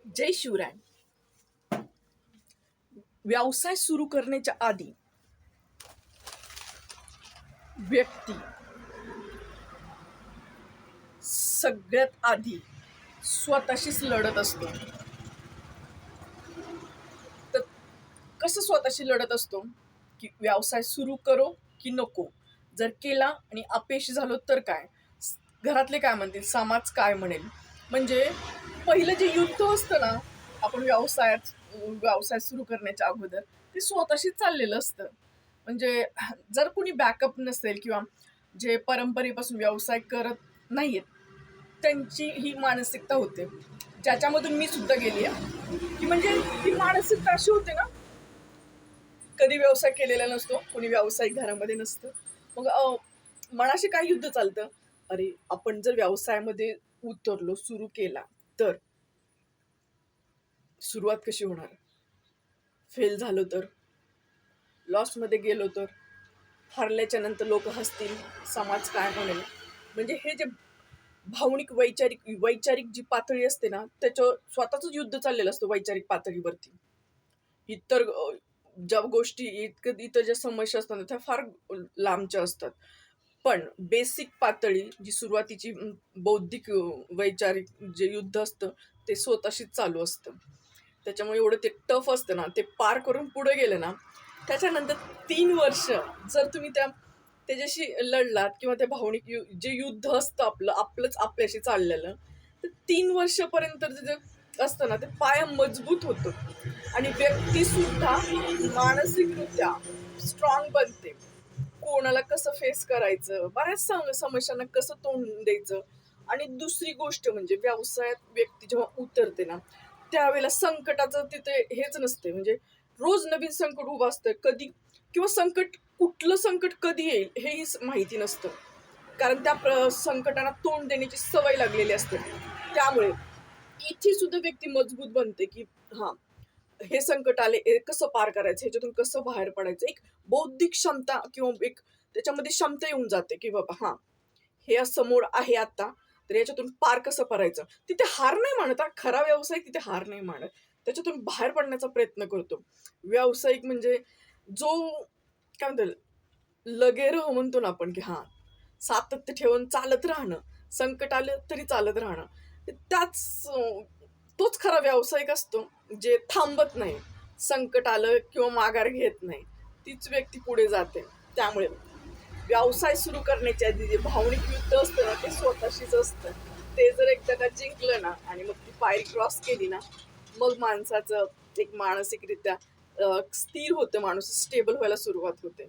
जय शिवराय. व्यवसाय सुरू करण्याच्या आधी व्यक्ती सगळ्यात आधी स्वतःशीच लढत असतो. तर कसं स्वतःशी लढत असतो की व्यवसाय सुरू करो की नको, जर केला आणि अपयशी झालो तर काय, घरातले काय म्हणतील, समाज काय म्हणेल. म्हणजे पहिलं जे युद्ध असतं ना, आपण व्यवसाय सुरू करण्याच्या अगोदर ते स्वतःशीच चाललेलं असतं. म्हणजे जर कोणी बॅकअप नसेल किंवा जे परंपरेपासून व्यवसाय करत नाहीयेत, त्यांची ही मानसिकता होते, ज्याच्यामधून मी सुद्धा गेली आहे. की म्हणजे ही मानसिकता अशी होते ना, कधी व्यवसाय केलेला नसतो, कोणी व्यावसायिक घरामध्ये नसतं. मग मनाशी काय युद्ध चालतं, अरे आपण जर व्यवसायामध्ये उतरलो, सुरू केला तर सुरुवात कशी होणार, फेल झालो तर, लॉसमध्ये गेलो तर, हरल्याच्या नंतर लोक हसतील, समाज काय म्हणेल. म्हणजे हे जे भावनिक वैचारिक वैचारिक जी पातळी असते ना, त्याच्यावर स्वतःच युद्ध चाललेलं असतं वैचारिक पातळीवरती. इतर ज्या गोष्टी इतर ज्या समस्या असतात ना, त्या फार लांबच्या असतात. पण बेसिक पातळी जी सुरुवातीची बौद्धिक वैचारिक जे युद्ध असतं, ते स्वतःशीच चालू असतं. त्याच्यामुळे एवढं ते टफ असतं ना, ते पार करून पुढे गेले ना, त्याच्यानंतर 3 वर्ष जर तुम्ही त्याच्याशी लढलात किंवा त्या भावनिक जे युद्ध असतं आपलं आपलंच आपल्याशी चाललेलं, तर 3 वर्षापर्यंत जे असतं ना, ते पाया मजबूत होतो आणि व्यक्ती सुद्धा मानसिकरित्या स्ट्रॉंग बनते. कोणाला कसं फेस करायचं, बऱ्याच समस्यांना कसं तोंड द्यायचं. आणि दुसरी गोष्ट म्हणजे व्यवसायात व्यक्ती जेव्हा उतरते ना, त्यावेळेला संकटाचं तिथे हेच नसते. म्हणजे रोज नवीन संकट उभं असतं कधी, किंवा कुठलं संकट कधी येईल हेही माहिती नसतं. कारण त्या संकटांना तोंड देण्याची सवय लागलेली असते. त्यामुळे इथे सुद्धा व्यक्ती मजबूत बनते की हा, हे संकट आले, हे कसं पार करायचं, ह्याच्यातून कसं बाहेर पडायचं. एक बौद्धिक क्षमता किंवा एक त्याच्यामध्ये क्षमता येऊन जाते की बाबा हा, हे समोर आहे आता, तर याच्यातून पार कसं करायचं. तिथे हार नाही मानत हा. खरा व्यावसायिक तिथे हार नाही मानत, त्याच्यातून बाहेर पडण्याचा प्रयत्न करतो. व्यावसायिक म्हणजे जो काय म्हणतो, लगे रहो म्हणतो ना आपण, की हा, सातत्य ठेवून चालत राहणं, संकट आलं तरी चालत राहणं. तोच खरा व्यावसायिक असतो, जे थांबत नाही, संकट आलं किंवा माघार घेत नाही, तीच व्यक्ती पुढे जाते. त्यामुळे व्यवसाय सुरू करण्याच्या आधी जे भावनिक युद्ध असतं ना, ते स्वतःशीच असतं. ते जर एकदा का जिंकलं ना आणि मग ती पायरी क्रॉस केली ना, मग माणसाचं एक मानसिकरित्या स्थिर होतं, माणूस स्टेबल व्हायला सुरुवात होते.